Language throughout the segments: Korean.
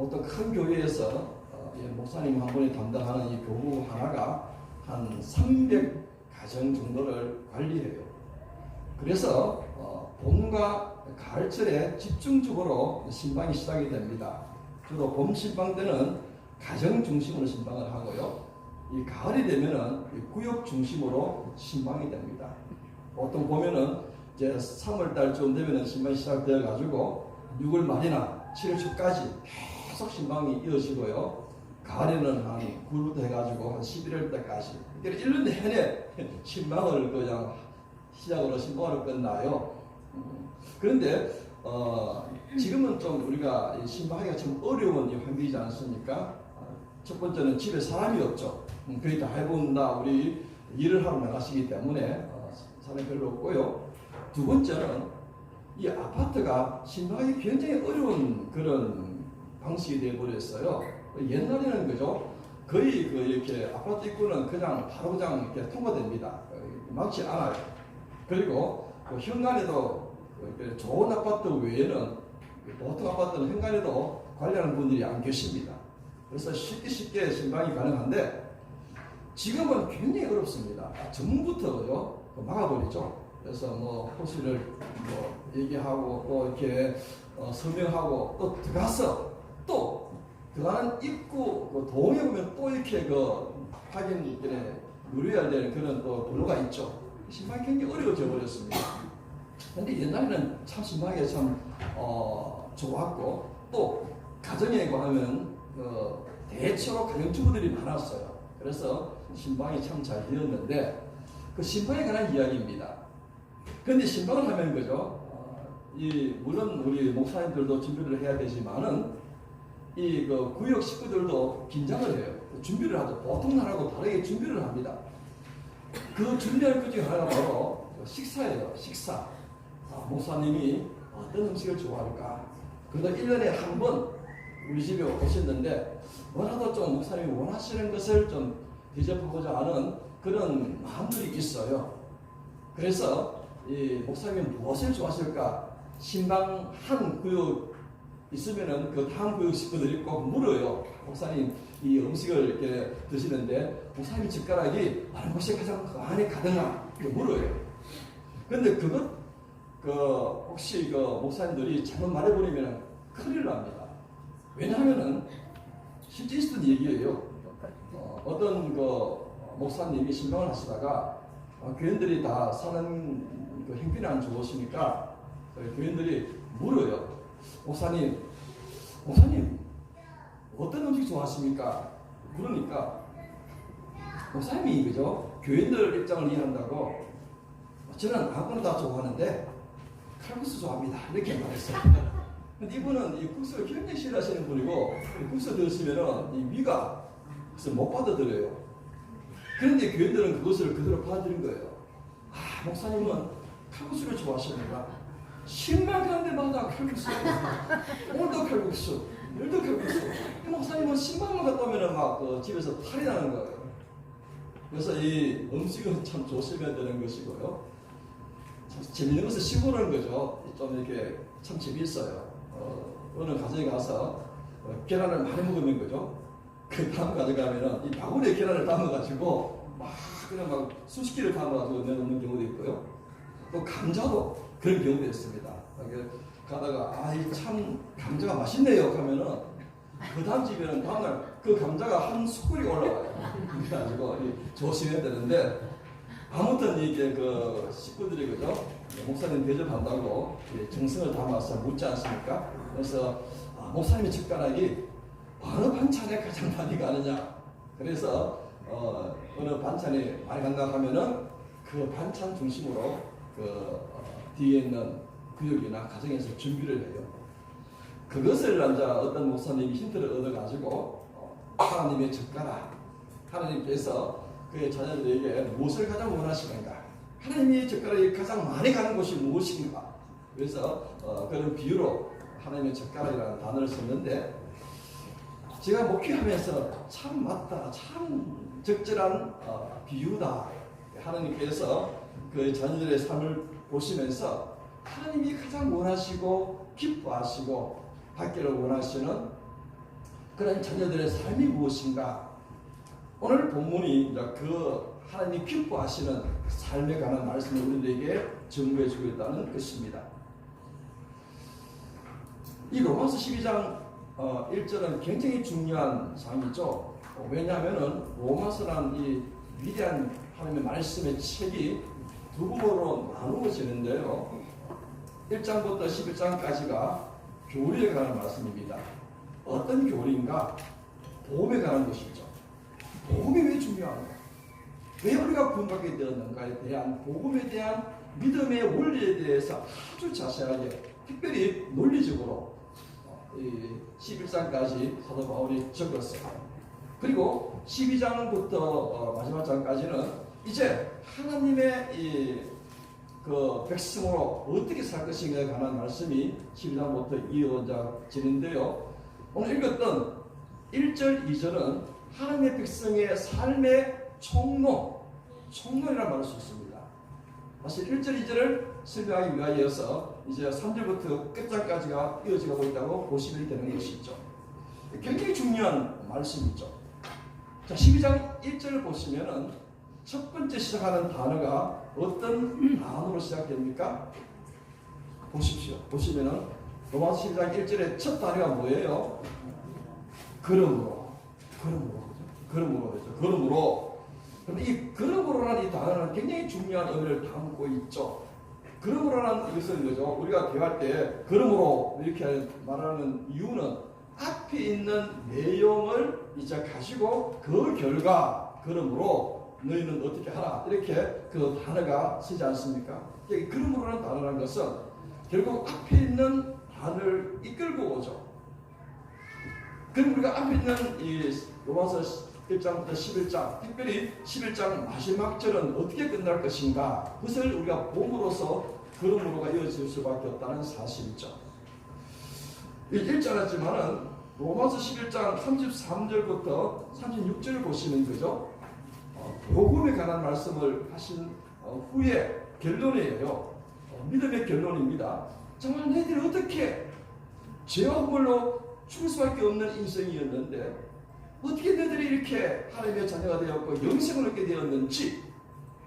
보통 큰 교회에서 목사님 한 분이 담당하는 이 교구 하나가 한 300가정 정도를 관리해요. 그래서 봄과 가을철에 집중적으로 신방이 시작이 됩니다. 주로 봄 신방 때는 가정 중심으로 신방을 하고요. 이 가을이 되면은 구역 중심으로 신방이 됩니다. 보통 보면은 이제 3월 달쯤 되면은 신방이 시작되어 가지고 6월 말이나 7월 초까지 계속 신방이 이어지고요. 가을에는 한 9월부터 해가지고 한 11월 때까지 1년 내내 신방을 그냥 시작으로 신방으로 끝나요. 그런데 지금은 좀 우리가 신방하기가 좀 어려운 이 환경이지 않습니까? 첫 번째는 집에 사람이 없죠. 거의 다 해본다 우리 일을 하러 나가시기 때문에 사람이 별로 없고요. 두 번째는 이 아파트가 신방하기 굉장히 어려운 그런 방식이 되어버렸어요. 옛날에는 그죠? 거의 이렇게 아파트 입구는 그냥 바로 그냥 이렇게 통과됩니다. 막지 않아요. 그리고 현관에도 좋은 아파트 외에는 보통 아파트는 현관에도 관리하는 분들이 안 계십니다. 그래서 쉽게 신방이 가능한데 지금은 굉장히 어렵습니다. 전부터 막아버리죠. 그래서 뭐 호실을 얘기하고 또 이렇게 서명하고 또 들어가서 또 들어가는 입구 도움에 보면 또 이렇게 확인 누려야 되는 그런 또 번호가 있죠. 신방이 굉장히 어려워져 버렸습니다. 근데 옛날에는 참 신방이 참 좋았고 또 가정에 하면 대체로 가정주부들이 많았어요. 그래서 신방이 참 잘 되었는데 그 신방에 관한 이야기입니다. 그런데 신방을 하면 그죠? 물론 우리 목사님들도 준비를 해야 되지만은 이 구역 식구들도 긴장을 해요. 준비를 하죠. 보통 날하고 다르게 준비를 합니다. 그 준비할 것 중에 하나가 바로 식사예요. 식사. 목사님이 어떤 음식을 좋아할까? 그래도 1년에 한 번 우리 집에 오셨는데 뭐라도 좀 목사님이 원하시는 것을 좀 대접하고자 하는 그런 마음들이 있어요. 그래서 이 목사님이 무엇을 좋아하실까? 신방 한 구역 있으면은 그 다음 구역 식구들이 꼭 물어요. 목사님 이 음식을 이렇게 드시는데 목사님 젓가락이 어느 곳이 가장 안에 가득나? 이렇게 물어요. 그런데 혹시 목사님들이 잘못 말해버리면 큰일 납니다. 왜냐하면은 실제 있었던 얘기예요. 어떤 목사님이 신방을 하시다가 교인들이 다 사는 형편이 안 좋으시니까 교인들이 물어요. 목사님 어떤 음식 좋아하십니까? 그러니까 목사님이 그죠? 교인들 입장을 이해한다고 저는 아무거나 다 좋아하는데 칼국수 좋아합니다. 이렇게 말했어요. 근데 이분은 이 국수를 굉장히 싫어하시는 분이고 국수 드시면은 이 위가 그래서 못 받아들여요. 그런데 교인들은 그것을 그대로 받아들인 거예요. 목사님은 칼국수를 좋아하십니다. 신방 가는 데마다 칼국수. 오늘도 칼국수. 내일도 칼국수. 목사님은 신방을 갔다 오면은 막 집에서 탈이 나는 거예요. 그래서 이 음식은 참 조심해야 되는 것이고요. 참 재밌는 것은 시골은 거죠. 좀 이렇게 참 재미있어요. 어느 가정에 가서 계란을 많이 먹으면 거죠. 그 다음 가져가면은 이 바구니에 계란을 담아가지고 그냥 수십 개를 담아가지고 내놓는 경우도 있고요. 또 감자도 그런 경우도 있습니다. 가다가 참 감자가 맛있네요 하면은 그 다음 집에는 다음날 그 감자가 한 숟갈이 올라와요. 그래가지고 조심해야 되는데 아무튼 이게 식구들이 그죠? 목사님 대접한다고 정성을 담아서 묻지 않습니까? 그래서 목사님의 젓가락이 어느 반찬에 가장 많이 가느냐? 그래서 어느 반찬이 많이 간다 하면은 그 반찬 중심으로 뒤에 있는 구역이나 가정에서 준비를 해요. 그것을 어떤 목사님이 힌트를 얻어가지고 하나님의 젓가락, 하나님께서 그의 자녀들에게 무엇을 가장 원하시는가? 하나님의 젓가락이 가장 많이 가는 곳이 무엇인가? 그래서 그런 비유로 하나님의 젓가락이라는 단어를 썼는데 제가 목회하면서 참 맞다, 참 적절한 비유다. 하나님께서 그 자녀들의 삶을 보시면서 하나님이 가장 원하시고 기뻐하시고 받기를 원하시는 그런 자녀들의 삶이 무엇인가? 오늘 본문이 이제 그 하나님이 기뻐하시는 삶에 관한 말씀을 우리들에게 전부해 주겠다는 것입니다. 이 로마서 12장 1절은 굉장히 중요한 장이죠. 왜냐하면 로마서란 이 위대한 하나님의 말씀의 책이 두 부분으로 나누어지는데요. 1장부터 11장까지가 교리에 관한 말씀입니다. 어떤 교리인가? 복음에 관한 것이죠. 복음이 왜 중요한가? 왜 우리가 구원받게 되었는가에 대한 복음에 대한 믿음의 원리에 대해서 아주 자세하게 특별히 논리적으로 11장까지 사도 바울이 적었어요. 그리고 12장부터 마지막 장까지는 이제 하나님의 그 백성으로 어떻게 살 것인가에 관한 말씀이 12장부터 이어지는데요. 오늘 읽었던 1절, 2절은 하나님의 백성의 삶의 총론이라고 말할 수 있습니다. 사실 1절, 2절을 설명하기 위하여서 이제 3절부터 끝장까지가 이어지고 있다고 보시면 되는 것이죠. 굉장히 중요한 말씀이죠. 자, 12장 1절을 보시면은 첫 번째 시작하는 단어가 어떤 단어로 시작됩니까? 보십시오. 보시면은 로마서 12장 1절의 첫 단어가 뭐예요? 그러므로. 그럼 이 그러므로라는 이 단어는 굉장히 중요한 의미를 담고 있죠. 그러므로라는 것은 거죠. 우리가 대화할 때 그러므로 이렇게 말하는 이유는 앞에 있는 내용을 이제 가지고 그 결과 그러므로 너희는 어떻게 하라 이렇게 그 단어가 쓰지 않습니까? 그러므로라는 단어라는 것은 결국 앞에 있는 단어를 이끌고 오죠. 그럼 우리가 앞에 있는 이 로마서 1장부터 11장, 특별히 11장 마지막 절은 어떻게 끝날 것인가? 그것을 우리가 봄으로써 그러므로가 이어질 수밖에 없다는 사실이죠. 읽지 않았지만은 로마서 11장 33절부터 36절을 보시는 거죠. 복음에 관한 말씀을 하신 후에 결론이에요. 믿음의 결론입니다. 정말 너희들이 어떻게 죄와 허물로 죽을 수밖에 없는 인생이었는데 어떻게 너희들이 이렇게 하나님의 자녀가 되었고 영생을 얻게 되었는지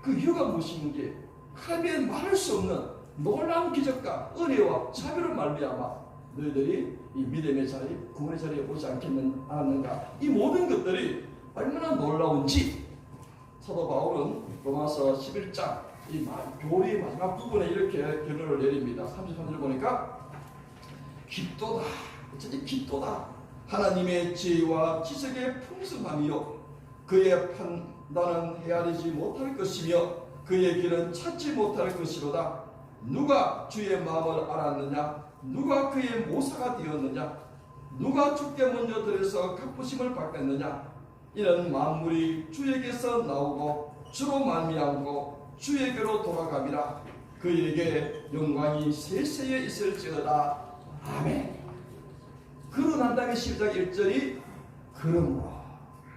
그 이유가 무엇인지 하나님의 말할 수 없는 놀라운 기적과 은혜와 자비로 말미암아 너희들이 이 믿음의 자리, 구원의 자리에 오지 않았는가? 이 모든 것들이 얼마나 놀라운지 사도 바울은 로마서 11장 이 교리의 마지막 부분에 이렇게 결론을 내립니다. 33절 보니까 깊도다, 깊도다. 하나님의 지혜와 지식의 풍성함이요 그의 판단은 헤아리지 못할 것이며 그의 길은 찾지 못할 것이로다. 누가 주의 마음을 알았느냐? 누가 그의 모사가 되었느냐? 누가 주께 먼저 들여서 갚으심을 받겠느냐? 이는 만물이 주에게서 나오고 주로 말미암고 주에게로 돌아가리라. 그에게 영광이 세세에 있을지어다. 아멘. 그러고 난 다음에 12장 1절이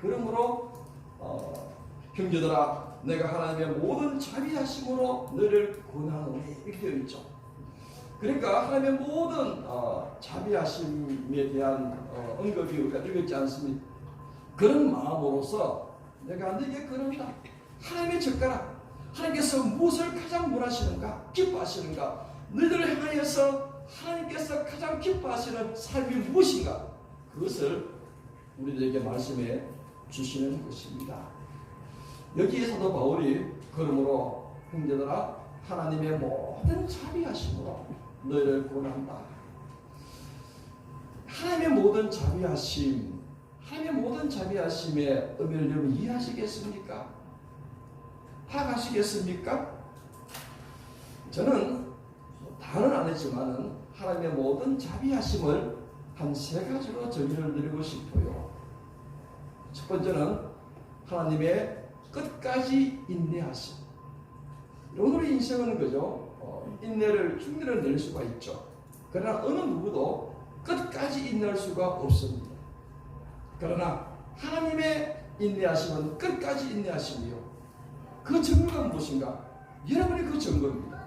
그러므로 형제들아 내가 하나님의 모든 자비하심으로 너를 권하노니 이렇게 되어 있죠. 그러니까 하나님의 모든 자비하심에 대한 언급이 우리가 읽었지 않습니까? 그런 마음으로서 내가 너에게 그런다. 하나님의 젓가락 하나님께서 무엇을 가장 원하시는가? 기뻐하시는가? 너희들을 향하여서 하나님께서 가장 기뻐하시는 삶이 무엇인가? 그것을 우리들에게 말씀해 주시는 것입니다. 여기에서도 바울이 그러므로 형제들아 하나님의 모든 자비하심으로 너희를 권한다. 하나님의 모든 자비하심, 하나님의 모든 자비하심의 의미를 여러분 이해하시겠습니까? 파악하시겠습니까? 저는 다는 안 했지만은 하나님의 모든 자비하심을 한 세 가지로 정의를 드리고 싶어요. 첫 번째는 하나님의 끝까지 인내하심. 오늘의 인생은 그죠? 흉내를 낼 수가 있죠. 그러나 어느 누구도 끝까지 인내할 수가 없습니다. 그러나 하나님의 인내하심은 끝까지 인내하심이요. 그 증거가 무엇인가? 여러분이 그 증거입니다.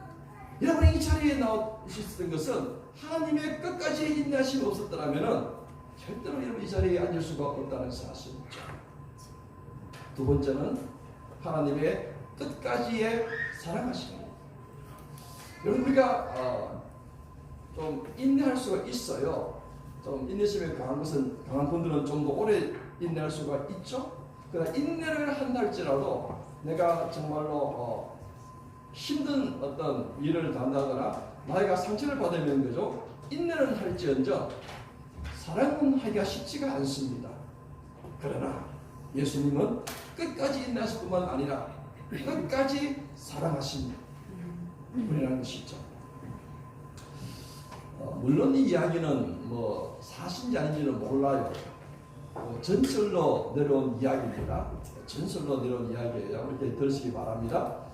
여러분이 이 자리에 나오셨던 것은 하나님의 끝까지 인내하심이 없었더라면 절대로 여러분 이 자리에 앉을 수가 없다는 사실이죠. 두 번째는 하나님의 끝까지의 사랑하시는 것. 여러분 우리가 좀 인내할 수가 있어요. 좀 인내심이 강한 분들은 좀 더 오래 인내할 수가 있죠. 그러나 인내를 한다 할지라도 내가 정말로 힘든 어떤 일을 단다거나 나이가 상처를 받으면 그죠? 인내는 할지언정 사랑은 하기가 쉽지가 않습니다. 그러나 예수님은 끝까지 인내하실 뿐만 아니라 끝까지 사랑하신 분이라는 것이죠. 물론 이 이야기는 뭐 사실인지 아닌지는 몰라요. 전설로 내려온 이야기입니다. 전설로 내려온 이야기예요. 이렇게 들으시기 바랍니다.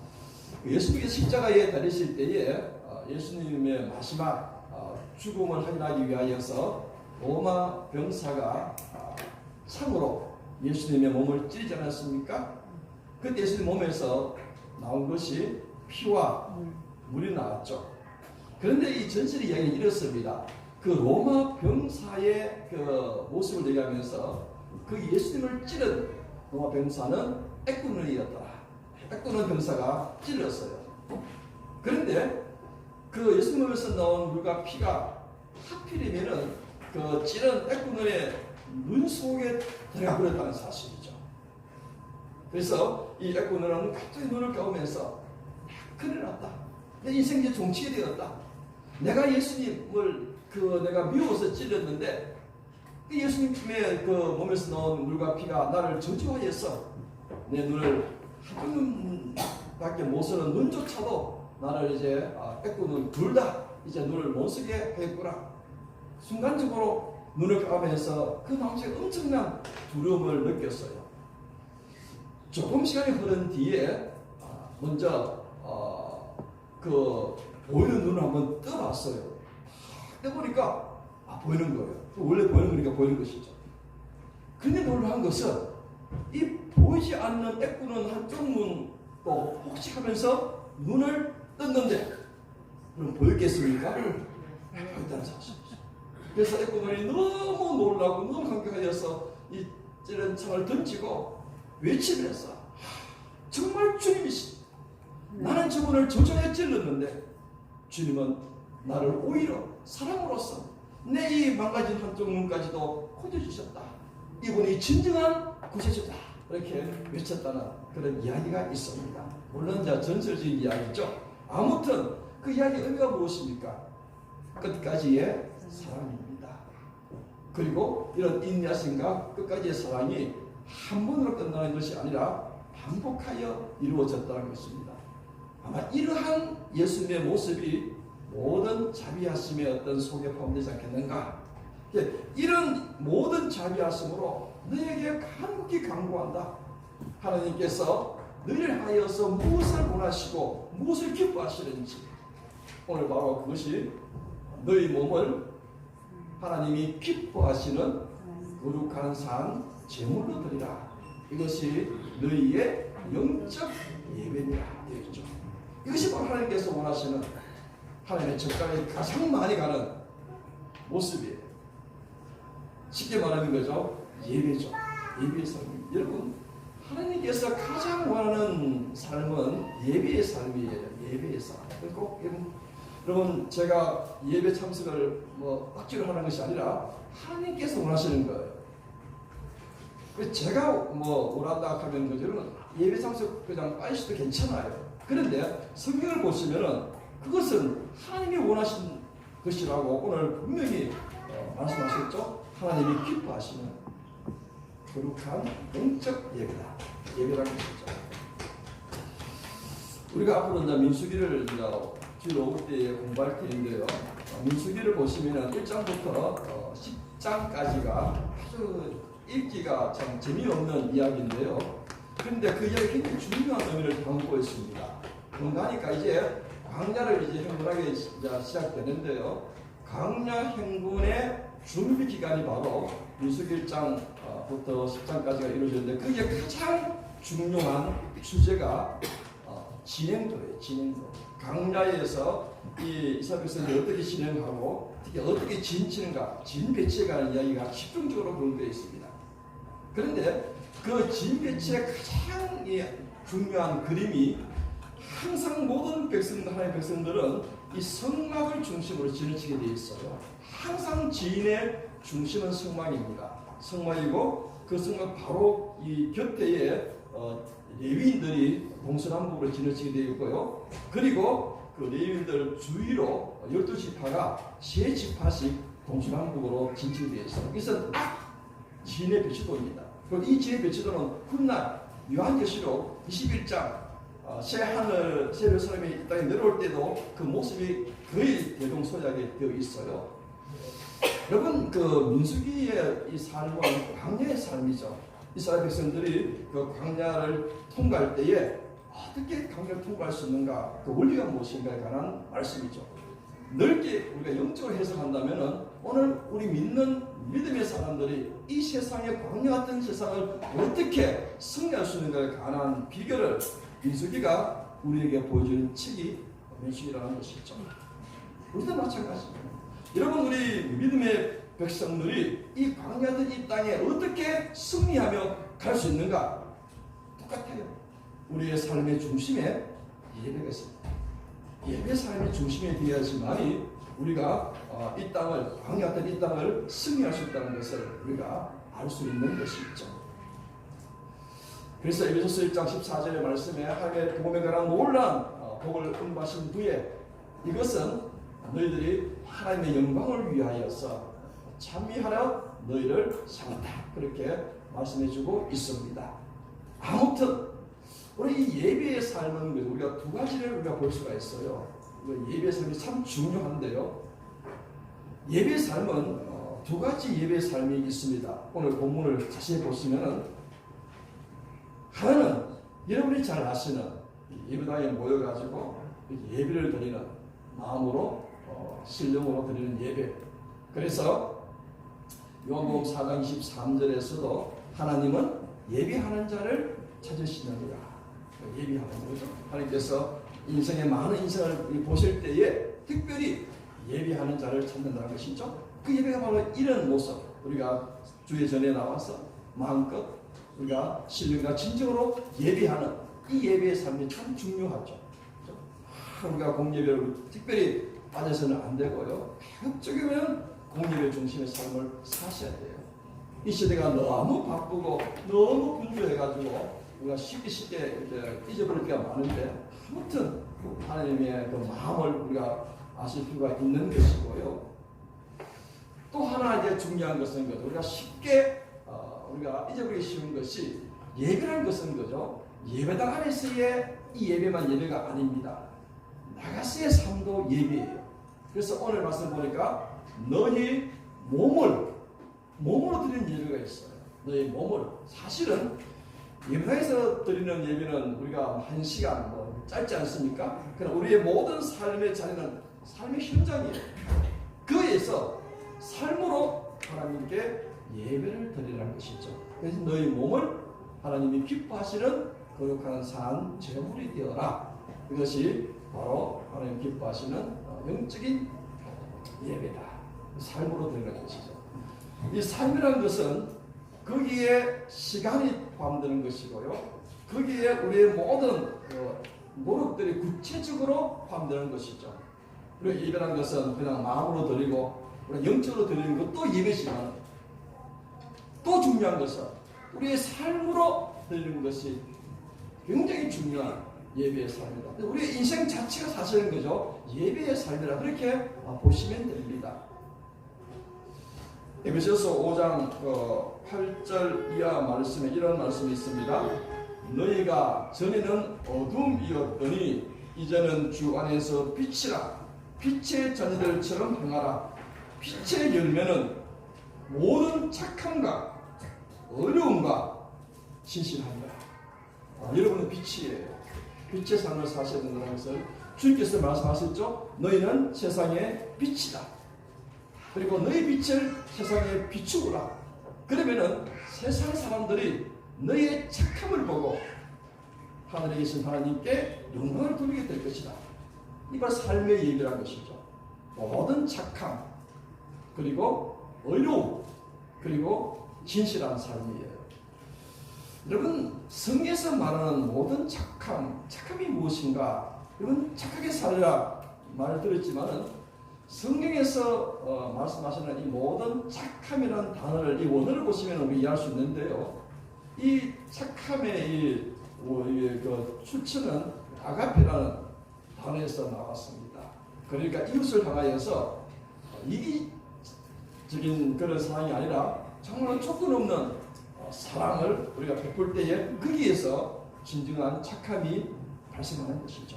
예수님께서 십자가에 달리실 때에 예수님의 마지막 죽음을 확인하기 위하여서 로마 병사가 창으로 예수님의 몸을 찌르지 않았습니까? 그때 예수님 몸에서 나온 것이 피와 물이 나왔죠. 그런데 이 전설의 이야기는 이렇습니다. 그 로마 병사의 그 모습을 얘기하면서 그 예수님을 찌른 로마 병사는 애꾸눈이었더라. 애꾸눈 병사가 찔렀어요. 그런데 그 예수님 몸에서 나온 물과 피가 하필이면은 그 찌른 애꾸눈의 눈 속에 들어가 버렸다는 사실이죠. 그래서 이 애꾸눈은 갑자기 눈을 감으면서 큰일 났다. 내 인생의 종치게 되었다. 내가 예수님을 내가 미워서 찔렸는데 그 예수님의 그 몸에서 나온 물과 피가 나를 저주하여서 내 눈을 한눈밖에 못 쓰는 눈조차도 나를 이제 애꾸눈 둘 다 이제 눈을 못 쓰게 했구나. 순간적으로 눈을 감으면서 그 당시에 엄청난 두려움을 느꼈어요. 조금 시간이 흐른 뒤에 먼저 그 보이는 눈을 한번 떠봤어요. 떠보니까 보이는 거예요. 원래 보이는 거니까 보이는 것이죠. 근데 놀라운 것은 이 보이지 않는 애꾸는 한쪽 눈도 혹시 하면서 눈을 떴는데 그럼 보였겠습니까? 보였다는 사실이죠. 그래서 애꾸눈이 너무 놀라고 너무 감격하여서 이 찌른 창을 던지고 외치면서 정말 주님이시. 나는 저분을 저주에 찔렀는데 주님은 나를 오히려 사랑으로서 내 이 망가진 한쪽 눈까지도 고쳐주셨다. 이분이 진정한 구세주다. 이렇게 외쳤다는 그런 이야기가 있습니다. 물론 전설적인 이야기죠. 아무튼 그 이야기 의미가 무엇입니까? 끝까지의 사랑입니다. 그리고 이런 인내심과 끝까지의 사랑이 한 번으로 끝나는 것이 아니라 반복하여 이루어졌다는 것입니다. 아마 이러한 예수님의 모습이 모든 자비하심의 어떤 속에 포함되지 않겠는가? 이런 모든 자비하심으로 너에게 간곡히 간구한다. 하나님께서 너희를 하여서 무엇을 원하시고 무엇을 기뻐하시는지 오늘 바로 그것이 너희 몸을 하나님이 기뻐하시는 거룩한 산 제물로 드리라. 이것이 너희의 영적 예배니라 되겠죠. 이것이 바로 하나님께서 원하시는 하나님의 젓가락이 가장 많이 가는 모습이에요. 쉽게 말하는 거죠. 예배죠. 예배의 삶. 여러분 하나님께서 가장 원하는 삶은 예배의 삶이에요. 예배의 삶. 꼭 여러분 제가 예배 참석을 억지로 하는 것이 아니라 하나님께서 원하시는 거예요. 제가 원한다 하면 여러분 예배 참석 그냥 빠지셔도 괜찮아요. 그런데 성경을 보시면은 그것은 하나님이 원하신 것이라고 오늘 분명히 말씀하셨죠. 하나님이 기뻐하시는 거룩한 영적 예배다. 예배라는 것이죠. 우리가 앞으로 이제 민수기를 뒤로 올 때에 공부할 텐데요. 민수기를 보시면 1장부터 10장까지가 아주 읽기가 참 재미없는 이야기인데요. 그런데 그 이야기 굉장히 중요한 의미를 담고 있습니다. 그러니까 이제 광야를 이제 행군하게 시작되는데요. 광야 행군의 준비 기간이 바로 민수기 1장부터 10장까지가 이루어졌는데 그게 가장 중요한 주제가 진행도예요. 진행도. 광야에서 이 이스라엘 백성들이 어떻게 진행하고 특히 어떻게 지인치는가, 지인 배치에 관한 이야기가 집중적으로 그런되어 있습니다. 그런데 그 지인 배치의 가장 중요한 그림이 항상 모든 백성들, 하나님의 백성들은 이 성막을 중심으로 지어지게 되어 있어요. 항상 지인의 중심은 성막입니다. 성막이고 그 성막 바로 이 곁에에 레위인들이 동서남북으로 지어지게 되어 있고요. 그리고 그 레위인들 주위로 12지파가 3지파씩 동서남북으로 진출되어 있어요. 이것은 지인의 배치도입니다. 그리고 이 지인의 배치도는 훗날 요한계시록 21장 새 하늘, 새 예루살렘이 이 땅에 내려올 때도 그 모습이 거의 대동소이하게 되어 있어요. 여러분, 그 민수기의 이 삶은 광야의 삶이죠. 이스라엘 백성들이 그 광야를 통과할 때에 어떻게 광야를 통과할 수 있는가, 그 원리가 무엇인가에 관한 말씀이죠. 넓게 우리가 영적으로 해석한다면 오늘 우리 믿음의 사람들이 이 세상의 광야 같은 세상을 어떻게 승리할 수 있는가에 관한 비결을 민수기가 우리에게 보여주는 책이 민수기라는 것이죠. 우리도 마찬가지입니다. 여러분, 우리 믿음의 백성들이 이 광야된 이 땅에 어떻게 승리하며 갈 수 있는가? 똑같아요. 우리의 삶의 중심에 예배가 있습니다. 예배 삶의 중심에 되어야지만이 우리가 이 땅을, 광야 같은 이 땅을 승리할 수 있다는 것을 우리가 알 수 있는 것이죠. 그래서 에베소서 1장 14절의 말씀에 하나님의 복음에 관한 놀라운 복을 응하신 후에 이것은 너희들이 하나님의 영광을 위하여서 찬미하려 너희를 세웠다, 그렇게 말씀해주고 있습니다. 아무튼 우리 이 예배의 삶은 우리가 두 가지를 우리가 볼 수가 있어요. 예배의 삶이 참 중요한데요. 예배의 삶은 두 가지 예배의 삶이 있습니다. 오늘 본문을 자세히 보시면은 하나는 여러분이 잘 아시는 예배당에 모여가지고 예배를 드리는 마음으로 신령으로 드리는 예배. 그래서 요한복음 4장 23절에서도 하나님은 예배하는 자를 찾으시느니라. 예배하는 거죠. 하나님께서 인생의 많은 인생을 보실 때에 특별히 예배하는 자를 찾는다는 것이죠. 그 예배가 바로 이런 모습. 우리가 주의 전에 나와서 마음껏 우리가 신령과 진정으로 예배하는 이 예배의 삶이 참 중요하죠. 우리가 공예배를 특별히 빠져서는 안 되고요. 가급적이면 공예배 중심의 삶을 사셔야 돼요. 이 시대가 너무 바쁘고 너무 분주해가지고 우리가 쉽게 잊어버릴 때가 많은데, 아무튼 하나님의 그 마음을 우리가 아실 필요가 있는 것이고요. 또 하나 이제 중요한 것은 우리가 쉽게 우리가 잊어버리기 쉬운 것이 예배라는 것은 거죠. 예배당 안에서의 이 예배만 예배가 아닙니다. 나가서의 삶도 예배예요. 그래서 오늘 말씀 보니까 너희 몸으로 드리는 예배가 있어요. 너희 몸을. 사실은 예배당에서 드리는 예배는 우리가 1시간 짧지 않습니까? 그러나 우리의 모든 삶의 자리는 삶의 현장이에요. 그에서 삶으로 하나님께 예배를 드리라는 것이죠. 그래서 너희 몸을 하나님이 기뻐하시는 거룩한 산 제물이 되어라. 이것이 바로 하나님 기뻐하시는 영적인 예배다. 삶으로 드리는 것이죠. 이 삶이라는 것은 거기에 시간이 포함되는 것이고요. 거기에 우리의 모든 노력들이 구체적으로 포함되는 것이죠. 그리고 예배라는 것은 그냥 마음으로 드리고 영적으로 드리는 것도 예배지만, 또 중요한 것은 우리의 삶으로 드리는 것이 굉장히 중요한 예배의 삶이다. 우리의 인생 자체가 사실은 거죠. 예배의 삶이라 그렇게 보시면 됩니다. 에베소서 5장 8절 이하 말씀에 이런 말씀이 있습니다. 너희가 전에는 어둠이었더니 이제는 주 안에서 빛이라. 빛의 자녀들처럼 행하라. 빛의 열매는 모든 착함과 어려움과 신실함이라. 여러분은 빛이에요. 빛의 삶을 사셔야 된다는 것을 주님께서 말씀하셨죠. 너희는 세상의 빛이다. 그리고 너희 빛을 세상에 비추구라. 그러면은 세상 사람들이 너희의 착함을 보고 하늘에 계신 하나님께 영광을 돌리게 될 것이다. 이걸 삶의 예배라는 것이죠. 모든 착함, 그리고 의로움, 그리고 진실한 삶이에요. 여러분, 성경에서 말하는 모든 착함이 무엇인가? 여러분, 착하게 살라 말 들었지만은 성경에서 말씀하시는 이 모든 착함이라는 단어를 이 원어를 보시면 우리 이해할 수 있는데요. 이 착함의 그 출처는 아가페라는 단어에서 나왔습니다. 그러니까 이웃을 향하여서 이기적인 그런 사랑이 아니라 정말 조건 없는 사랑을 우리가 베풀 때에 거기에서 진정한 착함이 발생하는 것이죠.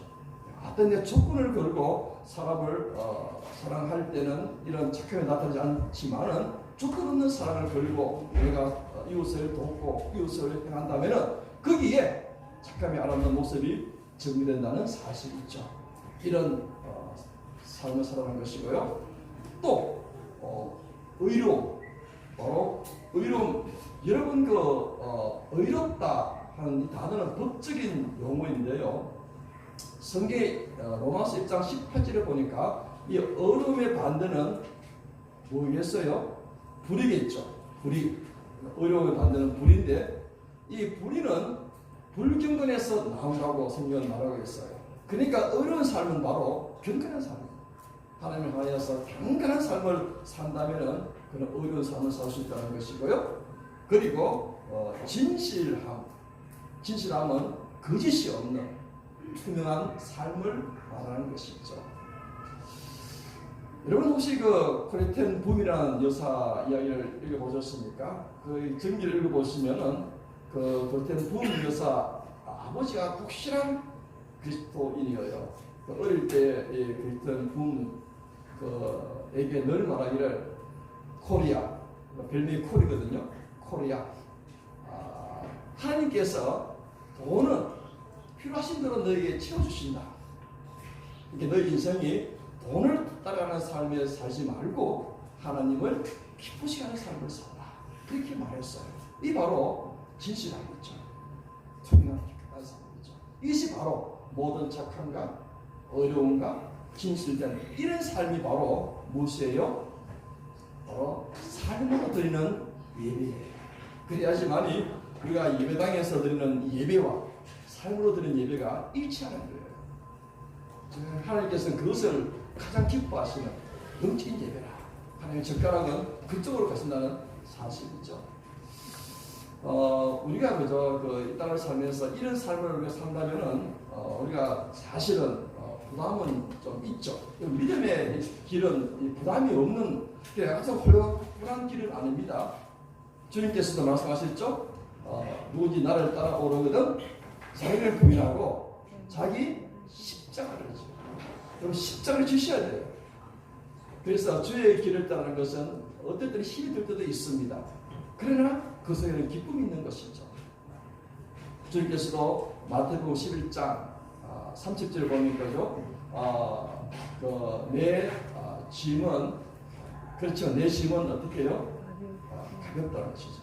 어떤 데 조건을 걸고 사람을 사랑할 때는 이런 착함이 나타나지 않지만은 조건 없는 사랑을 걸고 내가 이웃을 돕고 이웃을 행한다면은 거기에 착함이 아름다운 모습이 정리된다는 사실이 있죠. 이런 삶을 살아가는 것이고요. 또 의로움, 바로 의로움. 여러분 의롭다 하는 이 단어는 법적인 용어인데요. 성경 로마서 1장 18절에 보니까 이 의로움의 반대는 뭐겠어요? 불이겠죠. 불의. 의로움의 반대는 불인데 이 불의는 불경건에서 나온다고 성경은 말하고 있어요. 그러니까 의로운 삶은 바로 경건한 삶이에요. 하나님을 향하여서 경건한 삶을 산다면은 그런 의로운 삶을 살 수 있다는 것이고요. 그리고 진실함은 거짓이 없는 투명한 삶을 말하는 것이죠. 여러분 혹시 그 코리텐 붐이라는 여사 이야기를 읽어보셨습니까? 그 전기를 읽어보시면은 그 코리텐 붐 여사 아버지가 독실한 그리스도인이에요. 어릴 때 코리텐 붐 에게 늘 말하기를 코리아, 별명이 콜이거든요. 코리아. 하나님께서 돈은 필요하신 대로 너에게 채워주신다. 이렇게 너의 인생이 돈을 따라가는 삶에 살지 말고 하나님을 기쁘시게 하는 삶을 살라. 그렇게 말했어요. 이 바로 진실함이죠. 투명한 삶이죠. 이것이 바로 모든 착함과 어려움과 진실된 이런 삶이 바로 무엇이에요? 바로 삶으로 드리는 예배예요. 그래야지만이 우리가 예배당에서 드리는 예배와 삶으로 드리는 예배가 일치하는 거예요. 하나님께서는 그것을 가장 기뻐하시는 영적인 예배라. 하나님의 젓가락은 그쪽으로 가신다는 사실이죠. 우리가 그저 이 땅을 살면서 이런 삶을 우리가 산다면은 우리가 사실은 부담은 좀 있죠. 믿음의 길은 부담이 없는 아주 홀쭉한 길은 아닙니다. 주님께서도 말씀하셨죠. 누구든지 나를 따라오려거든 자기를 부인하고 자기 십자가를 지요. 그럼 십자가를 지셔야 돼요. 그래서 주의 길을 따르는 것은 어떨 때는 힘이 들 때도 있습니다. 그러나 그 속에는 기쁨이 있는 것이죠. 주님께서도 마태복음 11장 30절 보니까요. 내 짐은 그렇죠. 내 짐은 어떻게 해요? 가볍다는 것이죠.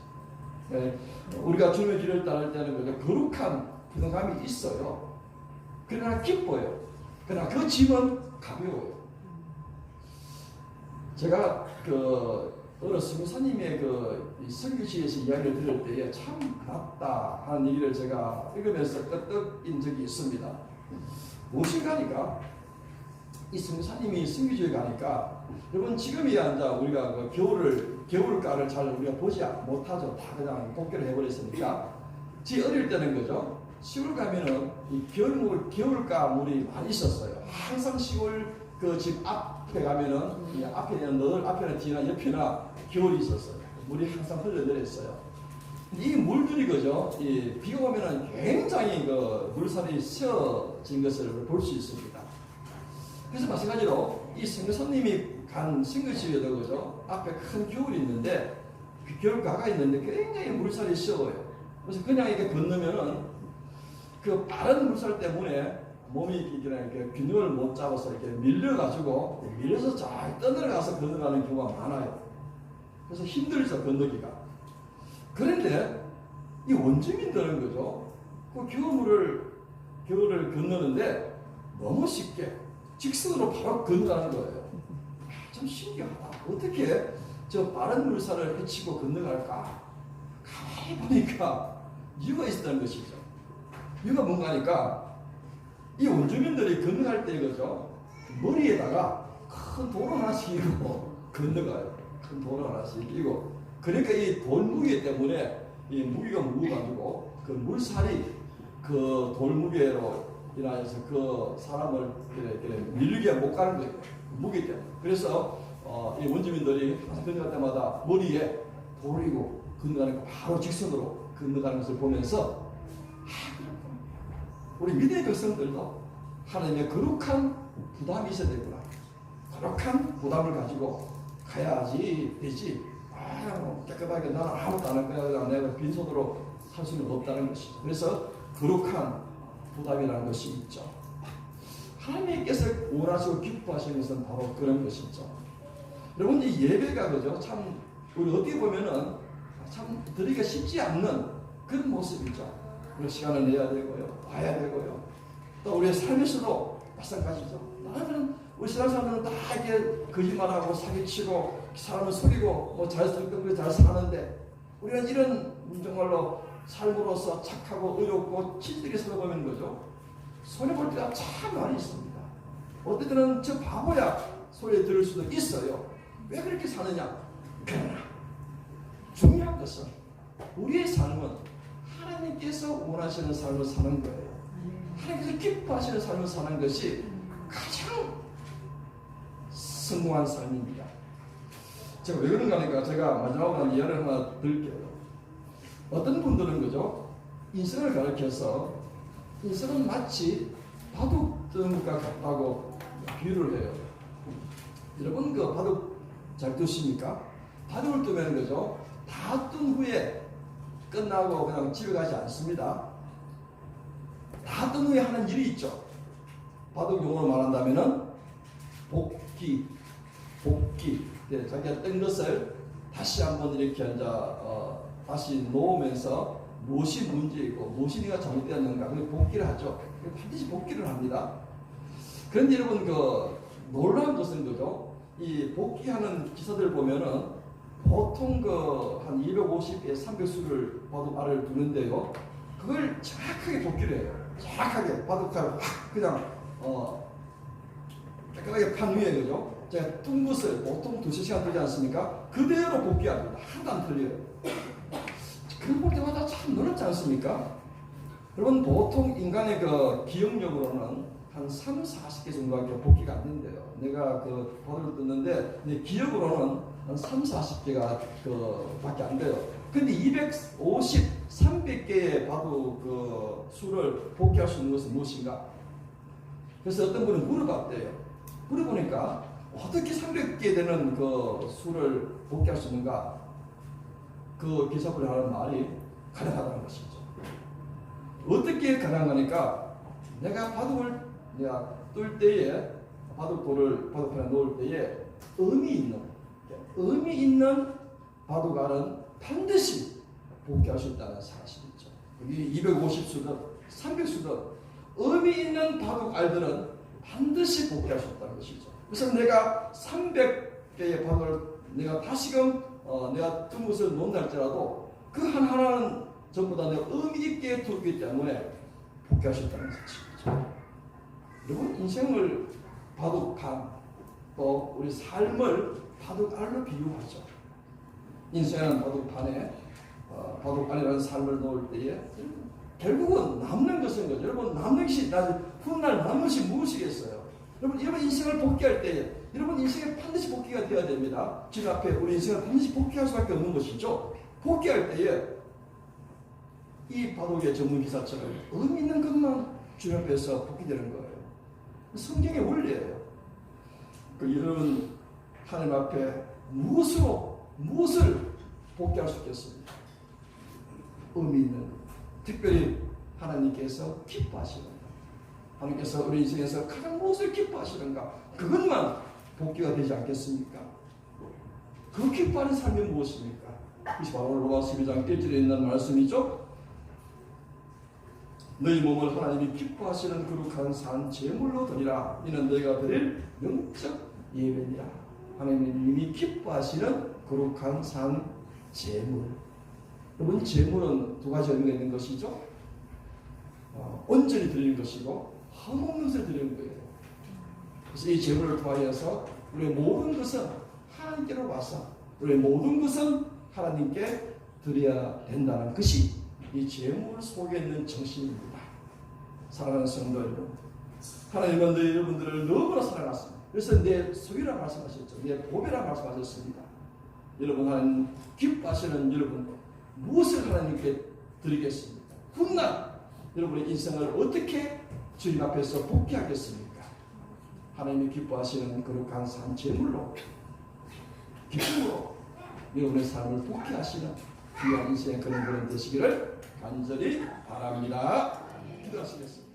네, 우리가 주님의 길을 따를 때는 거룩한 부담감이 있어요. 그러나 기뻐요. 그러나 그 짐은 가벼워요. 제가 어느 선교사님의 설교지에서 이야기를 들을 때에 참 맞다 하는 얘기를 제가 읽으면서 끄떡인 적이 있습니다. 무엇인가니까 이 선교사님이 선교지에 가니까 여러분 지금이야 이제 우리가 겨울가를 잘 우리가 보지 못하죠. 다 그냥 독개를 해버렸으니까 지 어릴 때는 거죠. 시골 가면은 이 겨울가 물이 많이 있었어요. 항상 시골 그 집 앞에 가면은 이 앞에는 늘 앞에나 뒤나 옆에나 겨울이 있었어요. 물이 항상 흘러내렸어요. 이 물들이 그죠. 이 비가 오면은 굉장히 물살이 세어진 것을 볼 수 있습니다. 그래서 마찬가지로 이 선교사님이 간 선교지에도 그죠. 앞에 큰 겨울이 있는데 그 겨울가가 있는데 굉장히 물살이 세워요. 그래서 그냥 이렇게 건너면은 그 빠른 물살 때문에 몸이 이렇게 균형을 못 잡아서 이렇게 밀려서 잘 떠내려가서 건너가는 경우가 많아요. 그래서 힘들죠, 건너기가. 그런데 이 원주민들은 그죠. 그 겨울을 건너는데 너무 쉽게 직선으로 바로 건너가는 거예요. 참 신기하다. 어떻게 저 빠른 물살을 헤치고 건너갈까? 가만히 보니까 이유가 있었다는 것이죠. 이유가 뭔가 하니까 이 원주민들이 건너갈 때 그죠? 머리에다가 큰 돌을 하나씩 이고 건너가요. 큰 돌을 하나씩 이고. 그러니까 이 돌 무게 때문에 이 무게가 무거워가지고 그 물살이 그 돌 무게로 인하여서 그 사람을 이렇게 밀게 못 가는 거예요. 무게 때문에. 그래서 이 원주민들이 건너갈 때마다 머리에 돌을 이고 건너가는 거 바로 직선으로 건너가는 것을 보면서 우리 믿음의 백성들도 하나님의 거룩한 부담이 있어야 되구나. 거룩한 부담을 가지고 가야지 되지. 깨끗하게 나는 아무것도 안 할 거야. 내가 빈손으로 살 수는 없다는 것이죠. 그래서 거룩한 부담이라는 것이 있죠. 하나님께서 원하시고 기뻐하시는 것은 바로 그런 것이죠. 여러분 이 예배가 그죠? 참 우리 어떻게 보면은 참 드리기가 쉽지 않는 그런 모습이죠. 우리 시간을 내야 되고요, 봐야 되고요. 또 우리의 삶에서도 마찬가지죠. 나는 우리 신앙사람들은 다 이렇게 거짓말하고 사기치고 사람을 속이고 뭐 잘 사는데 우리는 이런 정말로 삶으로서 착하고 의롭고 진실하게 살아가는 거죠. 손해볼 때가 참 많이 있습니다. 어떨 때는 저 바보야 소리 들을 수도 있어요. 왜 그렇게 사느냐? 그러나 중요한 것은 우리의 삶은 하나님께서 원하시는 삶을 사는 거예요. 하나님께서 기뻐하시는 삶을 사는 것이 가장 성공한 삶입니다. 제가 왜 그런가 하니까 제가 마지막으로 예를 하나 들게요. 어떤 분들은 그죠? 인생을 가르쳐서 인생은 마치 바둑등과 같다고 비유를 해요. 여러분 그 바둑 잘 두십니까? 바둑을 두면 그죠? 다 뜬 후에 끝나고 그냥 집에 가지 않습니다. 다 뜬 후에 하는 일이 있죠. 바둑 용어로 말한다면은 복기. 네, 자기가 뜬 것을 다시 한번 이렇게 다시 놓으면서 무엇이 문제이고 무엇이 네가 잘못되었는가 그걸 복기를 하죠. 반드시 복기를 합니다. 그런데 여러분 그 놀라운 것은 그죠? 이 복기하는 기사들 보면은 보통 그 한 250에 300수를 바둑알을 두는데요. 그걸 정확하게 복기를 해요. 정확하게 바둑알을 확 그냥 깨끗하게 판 위에 그죠? 제가 뜬 것을 보통 2-3시간 뜨지 않습니까? 그대로 복귀합니다. 하나도 안 틀려요. 그걸 볼 때마다 참 놀랍지 않습니까? 여러분 보통 인간의 그 기억력으로는 한 3-40개 정도밖에 복귀가 안 된대요. 내가 그 바둑을 떴는데 내 기억으로는 한 3-40개가 그 밖에 안 돼요. 근데 250, 300개의 바둑 그 수를 복귀할 수 있는 것은 무엇인가? 그래서 어떤 분은 물어봤대요. 물어보니까 어떻게 300개 되는 그 수를 복귀할 수 있는가? 그 기사분이 하는 말이 가능하다는 것이죠. 어떻게 가능하니까 내가 바둑을 내가 뜰 때에 바둑돌을 바둑판에 놓을 때에 의미 있는 바둑알은 반드시 복귀할 수 있다는 사실이죠. 여기 250수든 300수든 의미 있는 바둑알들은 반드시 복귀할 수 있다는 것이죠. 그래서 내가 300개의 바둑을 내가 다시금 내가 뜬 것을 놓는다 할지라도 그 하나는 전부 다 내가 의미 있게 두기 때문에 복귀할 수 있다는 사실이죠. 여러분 인생을 바둑판 또 우리 삶을 바둑알로 비유하죠. 인생은 바둑판에 바둑알이라는 삶을 놓을 때에 결국은 남는 것인 거죠. 여러분 남는 것이 훗날 남는 것이 무엇이겠어요? 여러분 인생을 복귀할 때에 여러분 인생에 반드시 복귀가 되어야 됩니다. 지금 앞에 우리 인생을 반드시 복귀할 수밖에 없는 것이죠. 복귀할 때에 이 바둑의 전문 기사처럼 의미 있는 것만 주님 앞에서 복귀되는 거예요. 성경의 원리예요. 여러분 하나님 앞에 무엇을 복귀할 수 있겠습니까? 의미 있는 특별히 하나님께서 기뻐하시는가? 하나님께서 우리 인생에서 가장 무엇을 기뻐하시는가? 그것만 복귀가 되지 않겠습니까? 그 기뻐하는 삶이 무엇입니까? 이것이 바로 로마서 12장 1절에 있는 말씀이죠. 너희 몸을 하나님이 기뻐하시는 거룩한 산 제물로 드리라. 이는 너희가 드릴 영적 예배니라. 하나님이 기뻐하시는 거룩한 산 제물. 여러분, 제물은 두 가지 의미가 있는 것이죠. 온전히 드리는 것이고 흠없는 것을 드리는 거예요. 그래서 이 제물을 통하여서 우리의 모든 것은 하나님께로 와서 우리의 모든 것은 하나님께 드려야 된다는 것이 이 제물 속에 있는 정신입니다. 사랑하는 성도 여러분, 하나님은 여러분들을 너무나 사랑하십니다. 그래서 내 소유라 말씀하셨죠. 내 보배라 말씀하셨습니다. 여러분, 하나님 기뻐하시는 여러분, 무엇을 하나님께 드리겠습니까? 훗날 여러분의 인생을 어떻게 주님 앞에서 복귀하겠습니까? 하나님이 기뻐하시는 거룩한 산 제물로 기쁨으로 여러분의 삶을 복귀하시는 귀한 인생의 그런 되시기를 간절히 바랍니다. 기도하시겠습니다.